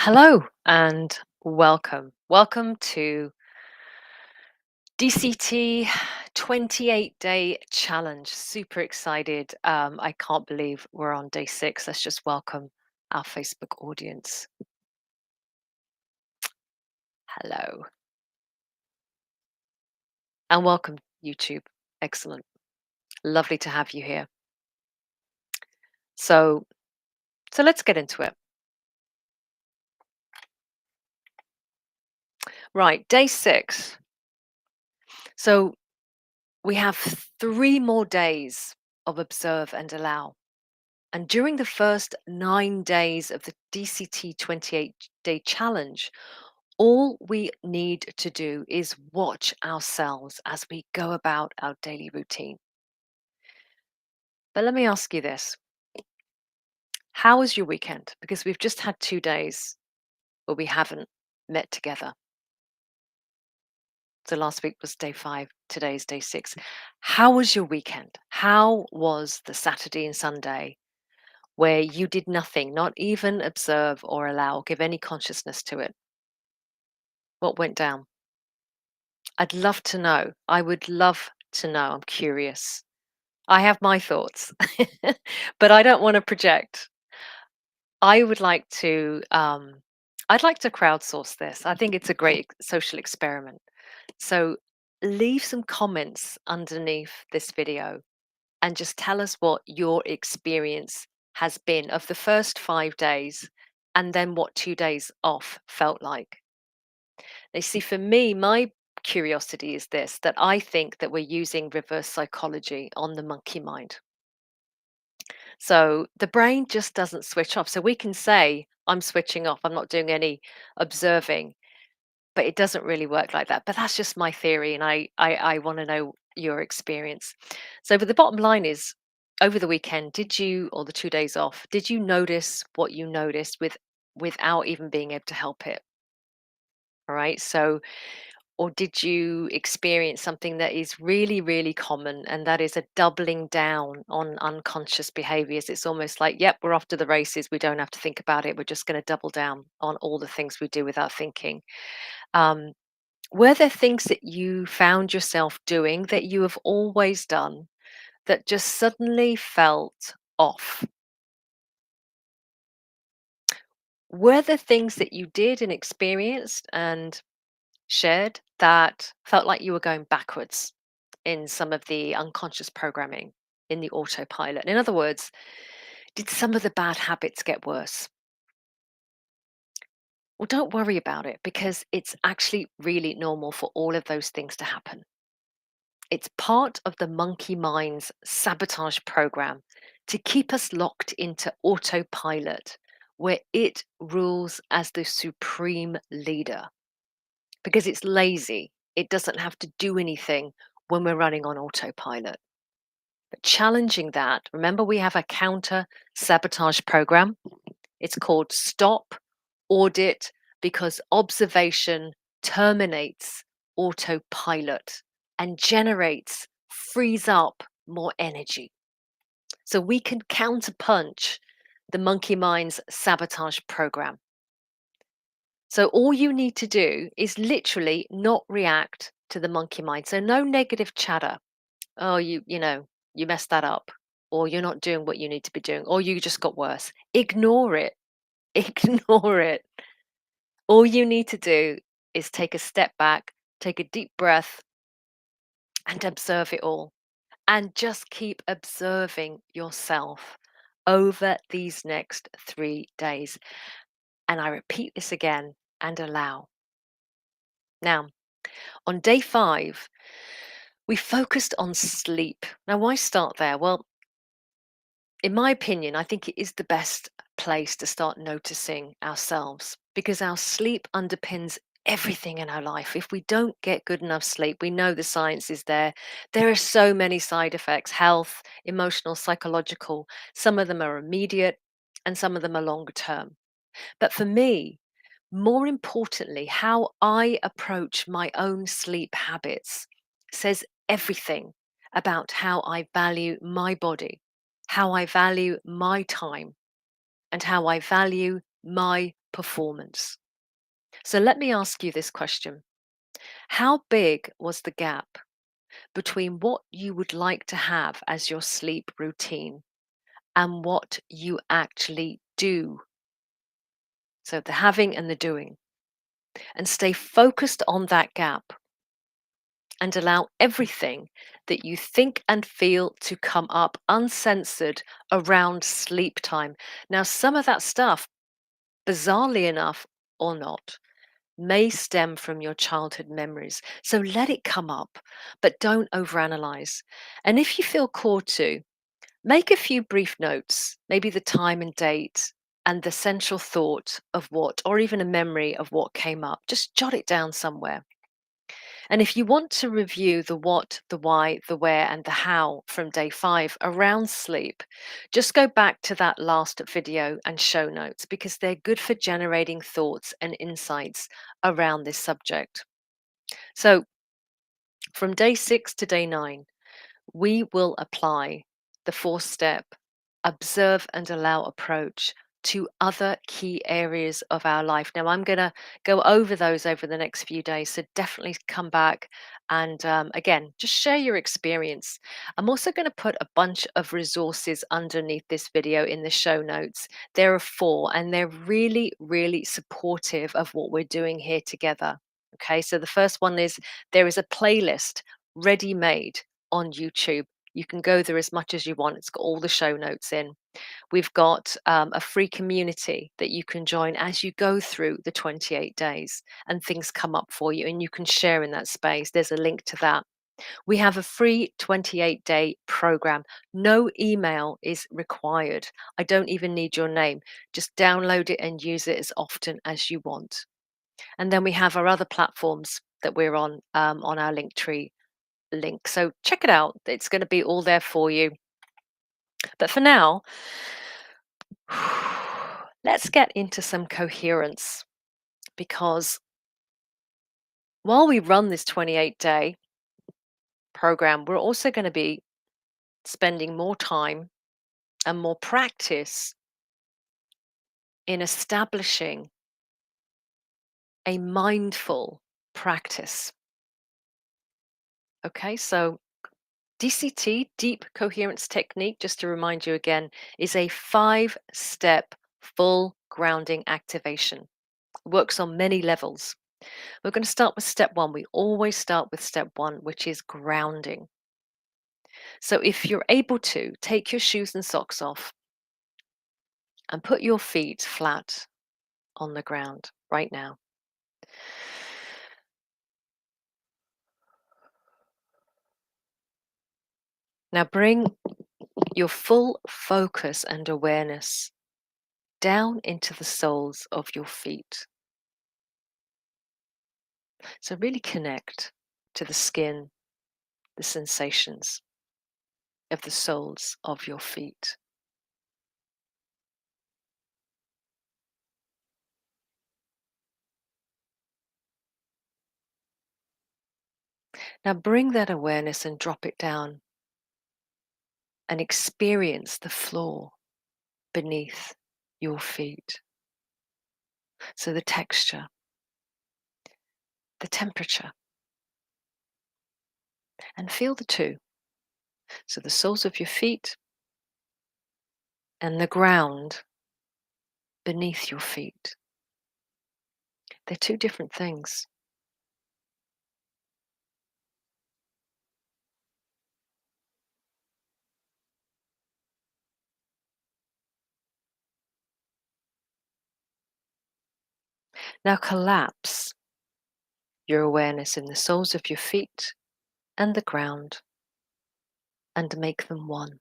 Hello and welcome. Welcome to DCT 28-day challenge. Super excited. I can't believe we're on day 6. Let's just welcome our Facebook audience. Hello. And welcome, YouTube. Excellent. Lovely to have you here. So let's get into it. Right, day 6. So we have 3 more days of observe and allow. And during the first 9 days of the DCT 28-day challenge, all we need to do is watch ourselves as we go about our daily routine. But let me ask you this. How was your weekend? Because we've just had 2 days where we haven't met together. So last week was day 5, today is day 6. How was your weekend? How was the Saturday and Sunday where you did nothing, not even observe or allow, or give any consciousness to it? What went down? I'd love to know. I would love to know. I'm curious. I have my thoughts, but I don't want to project. I would like to, I'd like to crowdsource this. I think it's a great social experiment. So leave some comments underneath this video and just tell us what your experience has been of the first 5 days and then what 2 days off felt like. Now, see, for me, my curiosity is this, that I think that we're using reverse psychology on the monkey mind. So the brain just doesn't switch off. So we can say, I'm switching off, I'm not doing any observing, but it doesn't really work like that. But that's just my theory, and I want to know your experience. So, but the bottom line is, over the weekend, did you, or the 2 days off, did you notice what you noticed without even being able to help it? All right. So or did you experience something that is really, really common, and that is a doubling down on unconscious behaviors? It's almost like, yep, we're off to the races. We don't have to think about it. We're just going to double down on all the things we do without thinking. Um, were there things that you found yourself doing that you have always done that just suddenly felt off? Were there things that you did and experienced and shared that felt like you were going backwards in some of the unconscious programming in the autopilot? In other words, did some of the bad habits get worse? Well, don't worry about it because it's actually really normal for all of those things to happen. It's part of the monkey mind's sabotage program to keep us locked into autopilot, where it rules as the supreme leader because it's lazy. It doesn't have to do anything when we're running on autopilot. But challenging that, remember we have a counter sabotage program. It's called Stop, Audit, because observation terminates autopilot and generates, frees up more energy. So we can counterpunch the monkey mind's sabotage program. So all you need to do is literally not react to the monkey mind. So no negative chatter. Oh, you messed that up, or you're not doing what you need to be doing, or you just got worse. Ignore it. Ignore it. All you need to do is take a step back, take a deep breath, and observe it all. And just keep observing yourself over these next 3 days. And I repeat this again, and allow. Now, on day 5, we focused on sleep. Now, why start there? Well, in my opinion, I think it is the best place to start noticing ourselves because our sleep underpins everything in our life. If we don't get good enough sleep, we know the science is there. There are so many side effects: health, emotional, psychological. Some of them are immediate and some of them are longer term. But for me, more importantly, how I approach my own sleep habits says everything about how I value my body, how I value my time, and how I value my performance. So let me ask you this question. How big was the gap between what you would like to have as your sleep routine and what you actually do? So the having and the doing. And stay focused on that gap and allow everything that you think and feel to come up uncensored around sleep time. Now, some of that stuff, bizarrely enough or not, may stem from your childhood memories. So let it come up, but don't overanalyze. And if you feel called to, make a few brief notes, maybe the time and date and the central thought of what, or even a memory of what came up. Just jot it down somewhere. And if you want to review the what, the why, the where, and the how from day 5 around sleep, just go back to that last video and show notes because they're good for generating thoughts and insights around this subject. So from day 6 to day 9, we will apply the 4-step observe and allow approach to other key areas of our life. Now, I'm going to go over those over the next few days, so definitely come back and again, just share your experience. I'm also going to put a bunch of resources underneath this video in the show notes. There are 4, and they're really, really supportive of what we're doing here together. Okay, so the first one is there is a playlist ready made on YouTube. You can go there as much as you want. It's got all the show notes in. We've got a free community that you can join as you go through the 28 days and things come up for you and you can share in that space. There's a link to that. We have a free 28-day program. No email is required. I don't even need your name. Just download it and use it as often as you want. And then we have our other platforms that we're on our Linktree link. So check it out. It's going to be all there for you. But for now, let's get into some coherence because while we run this 28-day program, we're also going to be spending more time and more practice in establishing a mindful practice. Okay, so DCT, Deep Coherence Technique, just to remind you again, is a 5-step full grounding activation. It works on many levels. We're going to start with step 1. We always start with step 1, which is grounding. So if you're able to, take your shoes and socks off and put your feet flat on the ground right now. Now bring your full focus and awareness down into the soles of your feet. So really connect to the skin, the sensations of the soles of your feet. Now bring that awareness and drop it down and experience the floor beneath your feet. So the texture, the temperature, and feel the two. So the soles of your feet and the ground beneath your feet. They're two different things. Now collapse your awareness in the soles of your feet and the ground and make them one.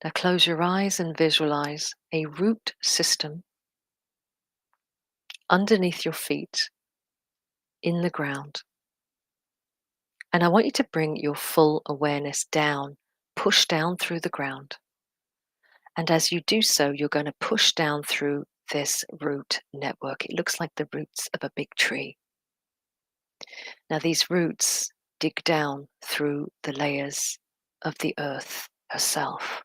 Now close your eyes and visualize a root system underneath your feet in the ground. And I want you to bring your full awareness down, push down through the ground. And as you do so, you're going to push down through this root network. It looks like the roots of a big tree. Now, these roots dig down through the layers of the earth herself.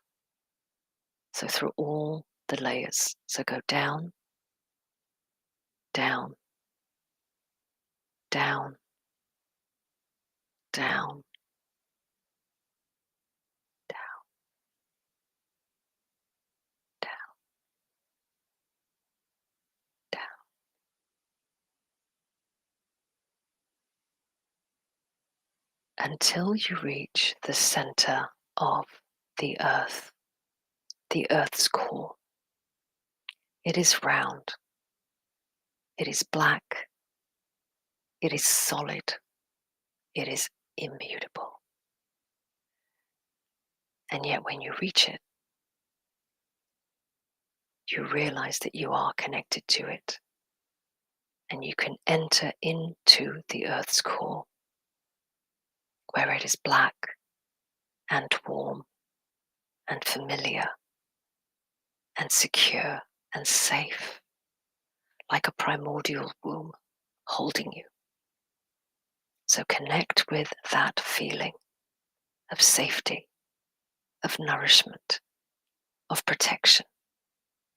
So through all the layers. So go down, down, down, down, down, down, down, until you reach the center of the earth's core. It is round, it is black, it is solid, it is immutable. And yet when you reach it, you realize that you are connected to it, and you can enter into the earth's core, where it is black and warm and familiar and secure and safe, like a primordial womb holding you. So connect with that feeling of safety, of nourishment, of protection,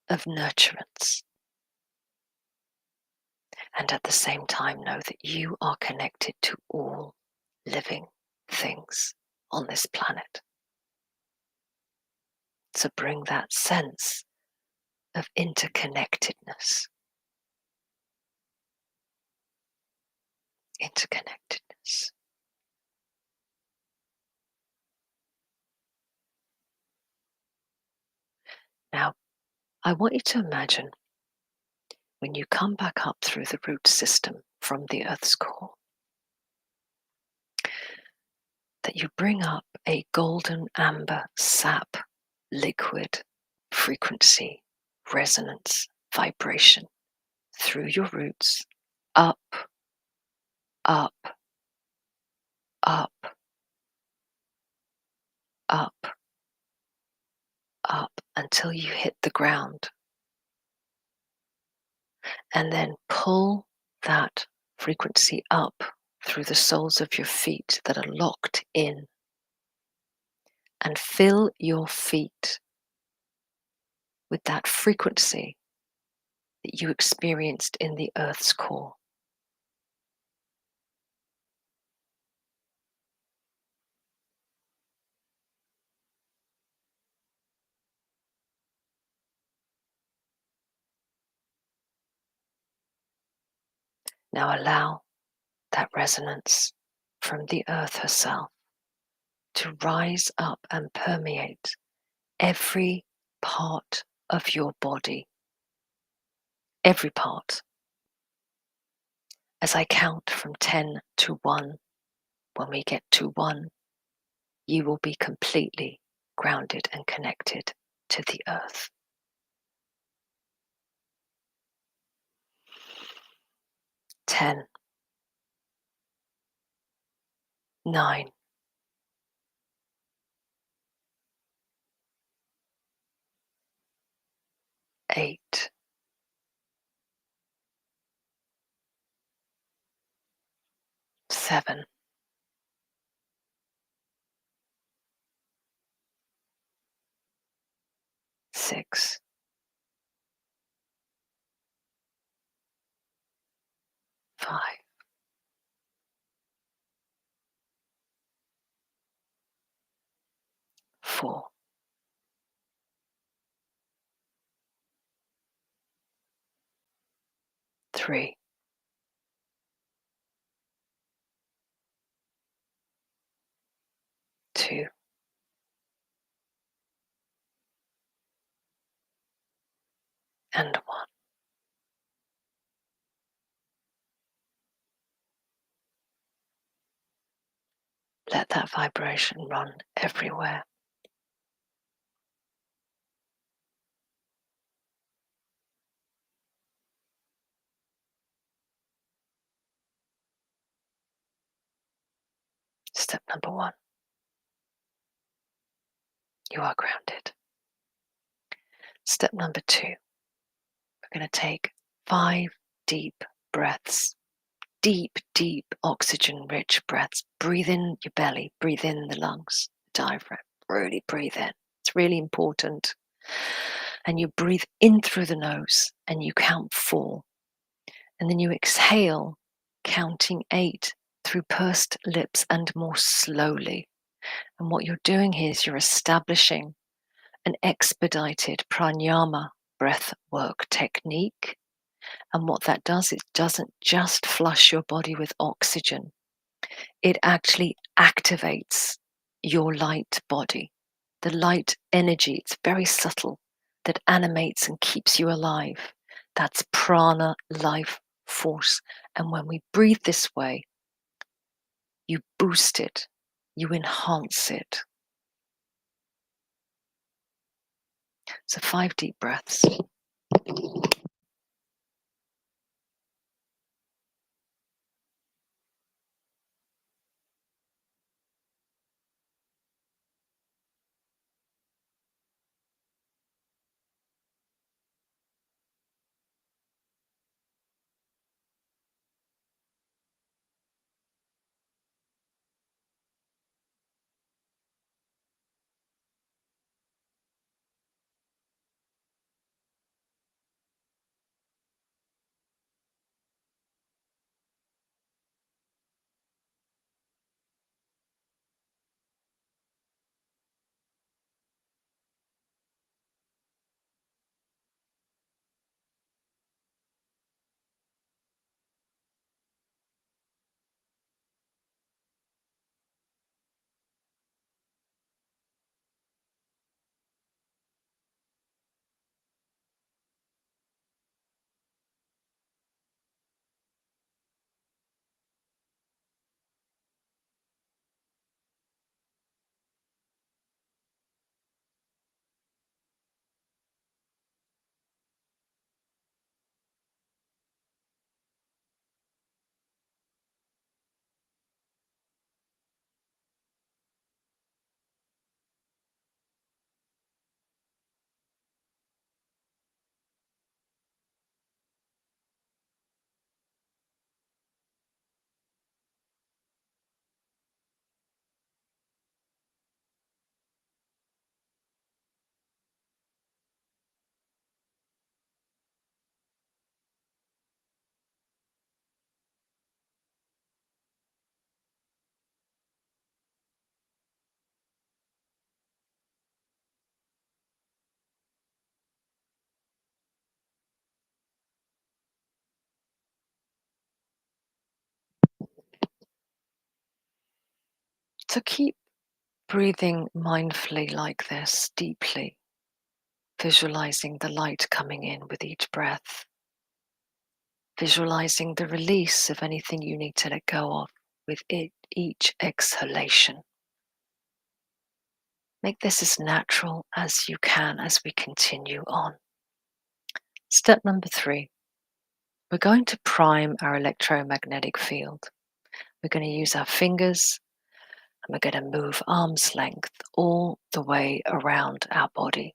of nurturance. And at the same time, know that you are connected to all living things on this planet. So bring that sense of interconnectedness. Interconnectedness. Now, I want you to imagine when you come back up through the root system from the Earth's core, that you bring up a golden amber sap liquid frequency, resonance, vibration through your roots, up, up, up, up, up, until you hit the ground. And then pull that frequency up through the soles of your feet that are locked in, and fill your feet with that frequency that you experienced in the Earth's core. Now allow that resonance from the Earth herself to rise up and permeate every part of your body. Every part. As I count from 10 to 1, when we get to 1, you will be completely grounded and connected to the earth. 10, 9, 8, 7, 6, 5, 4, 3, 2, and 1. Let that vibration run everywhere. Step number 1. You are grounded. Step number 2. We're going to take 5 deep breaths deep, deep oxygen-rich breaths. Breathe in your belly, breathe in the lungs, diaphragm. Really breathe in. It's really important. And you breathe in through the nose and you count 4. And then you exhale, counting 8 through pursed lips and more slowly. And what you're doing here is you're establishing an expedited pranayama breath work technique. And what that does, it doesn't just flush your body with oxygen. It actually activates your light body, the light energy. It's very subtle, that animates and keeps you alive. That's prana, life force. And when we breathe this way, you boost it, you enhance it. So 5 deep breaths. So keep breathing mindfully like this, deeply, visualizing the light coming in with each breath, visualizing the release of anything you need to let go of with each exhalation. Make this as natural as you can as we continue on. Step number 3, we're going to prime our electromagnetic field. We're going to use our fingers and we're going to move arm's length all the way around our body.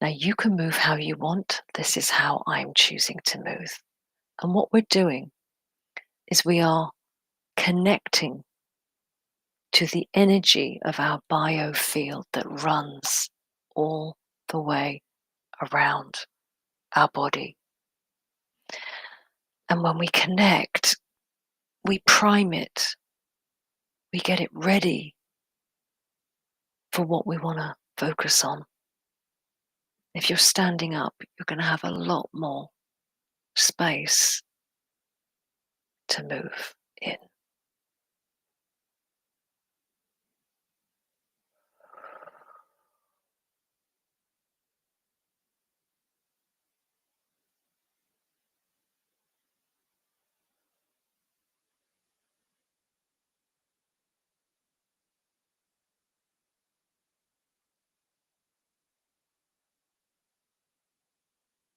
Now you can move how you want. This is how I'm choosing to move. And what we're doing is we are connecting to the energy of our biofield that runs all the way around our body. And when we connect, we prime it, we get it ready for what we want to focus on. If you're standing up, you're going to have a lot more space to move in.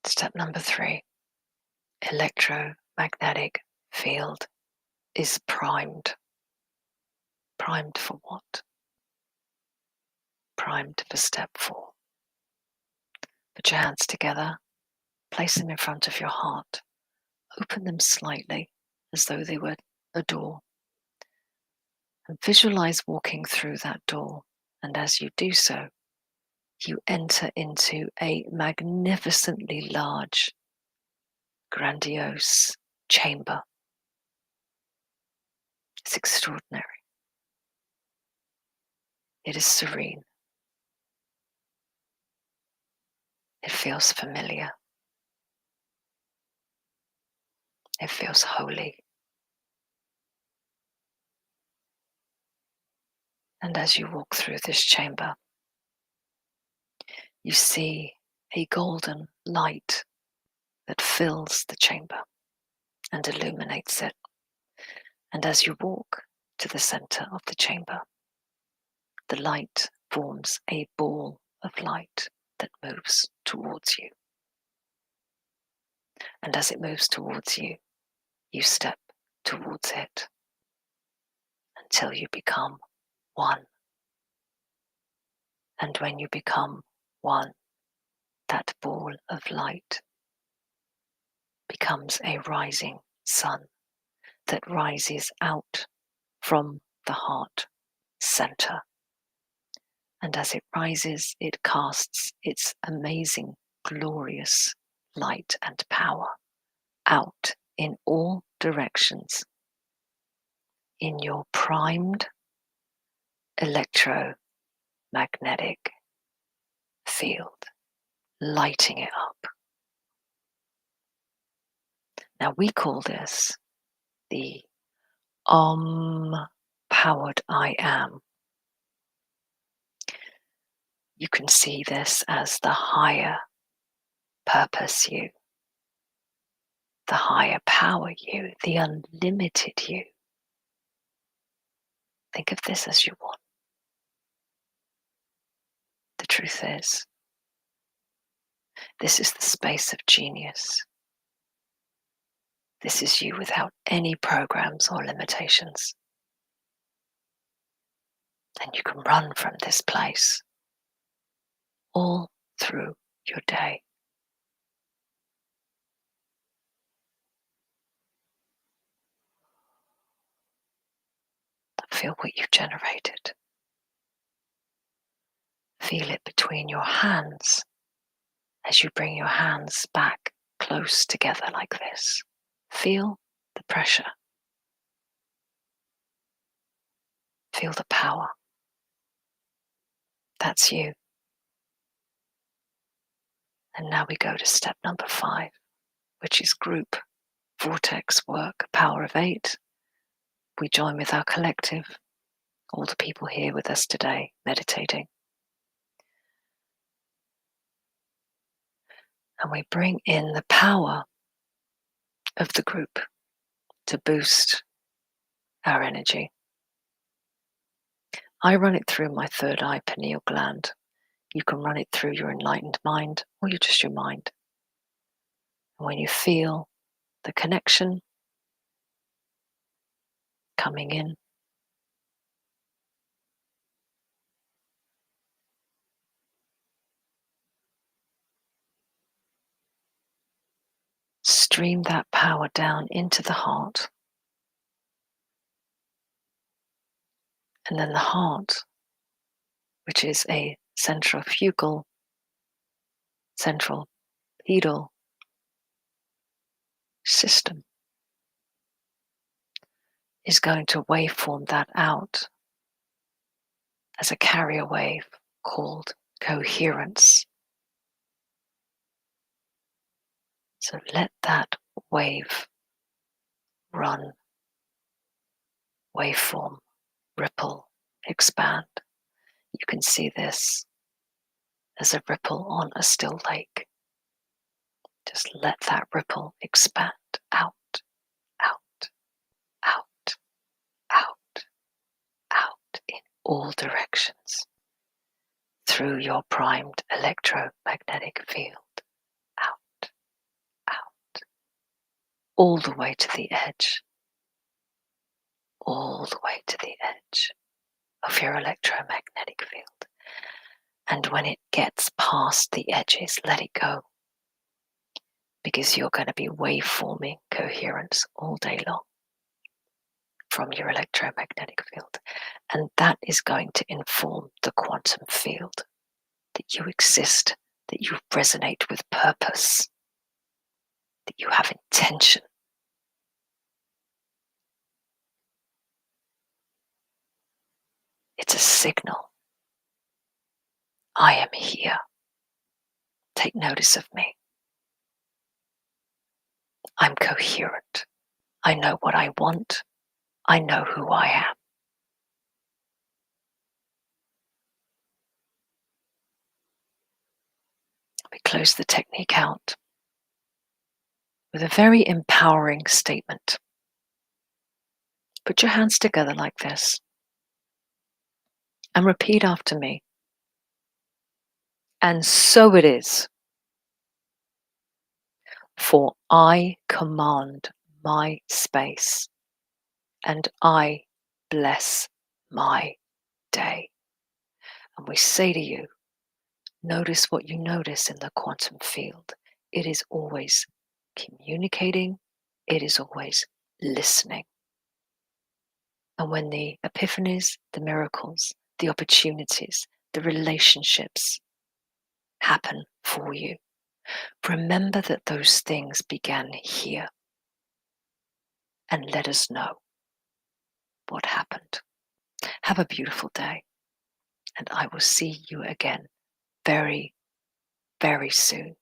Step number 3, electromagnetic field is primed. Primed for what? Primed for step 4. Put your hands together, place them in front of your heart, Open them slightly as though they were a door. And visualize walking through that door. And as you do so, you enter into a magnificently large, grandiose chamber. It's extraordinary. It is serene. It feels familiar. It feels holy. And as you walk through this chamber, you see a golden light that fills the chamber and illuminates it. And as you walk to the center of the chamber, the light forms a ball of light that moves towards you. And as it moves towards you, you step towards it until you become one. And when you become one, that ball of light becomes a rising sun that rises out from the heart center. And as it rises, it casts its amazing, glorious light and power out in all directions in your primed electromagnetic field, lighting it up. Now we call this the powered I am. You can see this as the higher purpose you, the higher power you, the unlimited you. Think of this as you want. The truth is, this is the space of genius. This is you without any programs or limitations. And you can run from this place all through your day. Feel what you've generated. Feel it between your hands as you bring your hands back close together like this. Feel the pressure. Feel the power. That's you. And now we go to step number 5, which is group vortex work, power of 8. We join with our collective, all the people here with us today, meditating. And we bring in the power of the group to boost our energy. I run it through my third eye pineal gland. You can run it through your enlightened mind or just your mind. And when you feel the connection coming in, stream that power down into the heart. And then the heart, which is a centrifugal, central pedal system, is going to waveform that out as a carrier wave called coherence. So let that wave run, waveform, ripple, expand. You can see this as a ripple on a still lake. Just let that ripple expand out, out, out, out, out in all directions through your primed electromagnetic field. Out, out, all the way to the edge, all the way to the edge of your electromagnetic field. And when it gets past the edges, let it go. because you're going to be waveforming coherence all day long from your electromagnetic field. And that is going to inform the quantum field that you exist, that you resonate with purpose, that you have intention. It's a signal. I am here. Take notice of me. I'm coherent. I know what I want. I know who I am. We close the technique out with a very empowering statement. Put your hands together like this and repeat after me. And so it is, for I command my space and I bless my day. And we say to you, notice what you notice in the quantum field. It is always communicating. It is always listening. And when the epiphanies, the miracles, the opportunities, the relationships happen for you, remember that those things began here and let us know what happened. Have a beautiful day, and I will see you again very, very soon.